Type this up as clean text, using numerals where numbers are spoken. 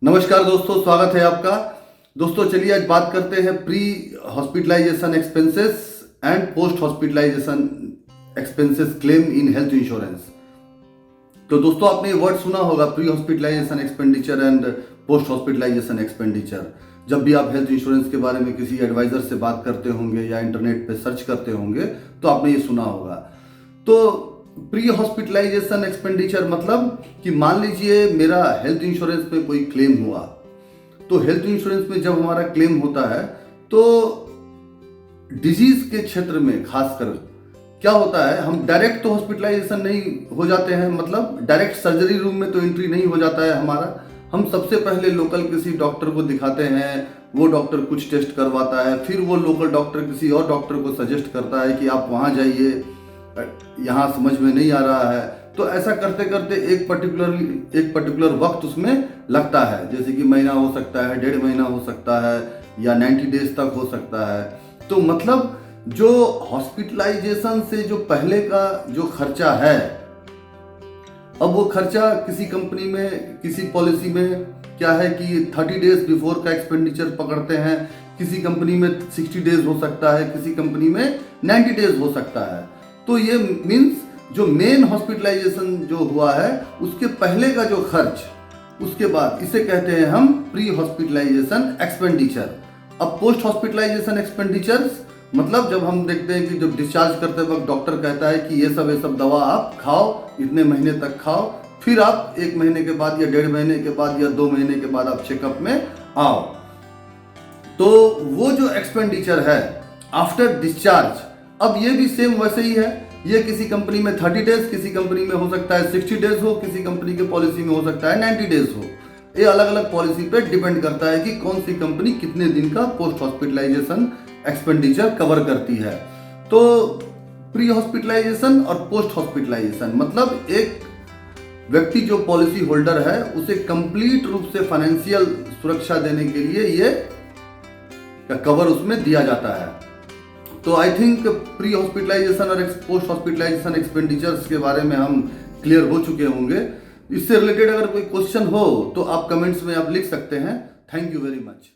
नमस्कार दोस्तों, स्वागत है आपका। दोस्तों चलिए आज बात करते हैं pre hospitalisation expenses and post hospitalisation expenses claim in health insurance. तो दोस्तों आपने ये वर्ड सुना होगा, pre hospitalisation expenditure and post hospitalisation expenditure. जब भी आप हेल्थ इंश्योरेंस के बारे में किसी एडवाइजर से बात करते होंगे या इंटरनेट पे सर्च करते होंगे तो आपने ये सुना होगा। तो प्री हॉस्पिटलाइजेशन एक्सपेंडिचर मतलब कि मान लीजिए मेरा हेल्थ इंश्योरेंस में कोई क्लेम हुआ, तो हेल्थ इंश्योरेंस में जब हमारा क्लेम होता है तो डिजीज के क्षेत्र में खासकर क्या होता है, हम डायरेक्ट तो हॉस्पिटलाइजेशन नहीं हो जाते हैं, मतलब डायरेक्ट सर्जरी रूम में तो एंट्री नहीं हो जाता है हमारा। हम सबसे पहले लोकल किसी डॉक्टर को दिखाते हैं, वो डॉक्टर कुछ टेस्ट करवाता है, फिर वो लोकल डॉक्टर किसी और डॉक्टर को सजेस्ट करता है कि आप वहाँ जाइए, यहाँ समझ में नहीं आ रहा है। तो ऐसा करते करते एक पर्टिकुलर वक्त उसमें लगता है, जैसे कि महीना हो सकता है, 1.5 महीना हो सकता है, या 90 डेज तक हो सकता है। तो मतलब जो हॉस्पिटलाइजेशन से जो पहले का जो खर्चा है, अब वो खर्चा किसी कंपनी में, किसी पॉलिसी में क्या है कि 30 डेज बिफोर का एक्सपेंडिचर पकड़ते हैं, किसी कंपनी में 60 डेज हो सकता है, किसी कंपनी में 90 डेज हो सकता है। तो ये मीन्स जो मेन हॉस्पिटलाइजेशन जो हुआ है उसके पहले का जो खर्च, उसके बाद इसे कहते हैं हम प्री हॉस्पिटलाइजेशन एक्सपेंडिचर। अब पोस्ट हॉस्पिटलाइजेशन एक्सपेंडिचर्स मतलब जब हम देखते हैं कि जब डिस्चार्ज करते वक्त डॉक्टर कहता है कि ये सब दवा आप खाओ, इतने महीने तक खाओ, फिर आप 1 महीने के बाद या 1.5 महीने के बाद या 2 महीने के बाद आप चेकअप में आओ। तो वो जो एक्सपेंडिचर है आफ्टर डिस्चार्ज, अब ये भी सेम वैसे ही है। ये किसी कंपनी में 30 डेज, किसी कंपनी में हो सकता है 60 डेज हो, किसी कंपनी के पॉलिसी में हो सकता है 90 डेज हो। ये अलग अलग पॉलिसी पे डिपेंड करता है कि कौन सी कंपनी कितने दिन का पोस्ट हॉस्पिटलाइजेशन एक्सपेंडिचर कवर करती है। तो प्री हॉस्पिटलाइजेशन और पोस्ट हॉस्पिटलाइजेशन मतलब एक व्यक्ति जो पॉलिसी होल्डर है उसे कंप्लीट रूप से फाइनेंशियल सुरक्षा देने के लिए ये कवर उसमें दिया जाता है। तो आई थिंक प्री हॉस्पिटलाइजेशन और पोस्ट हॉस्पिटलाइजेशन एक्सपेंडिचर्स के बारे में हम क्लियर हो चुके होंगे। इससे रिलेटेड अगर कोई क्वेश्चन हो तो आप कमेंट्स में आप लिख सकते हैं। Thank you very much.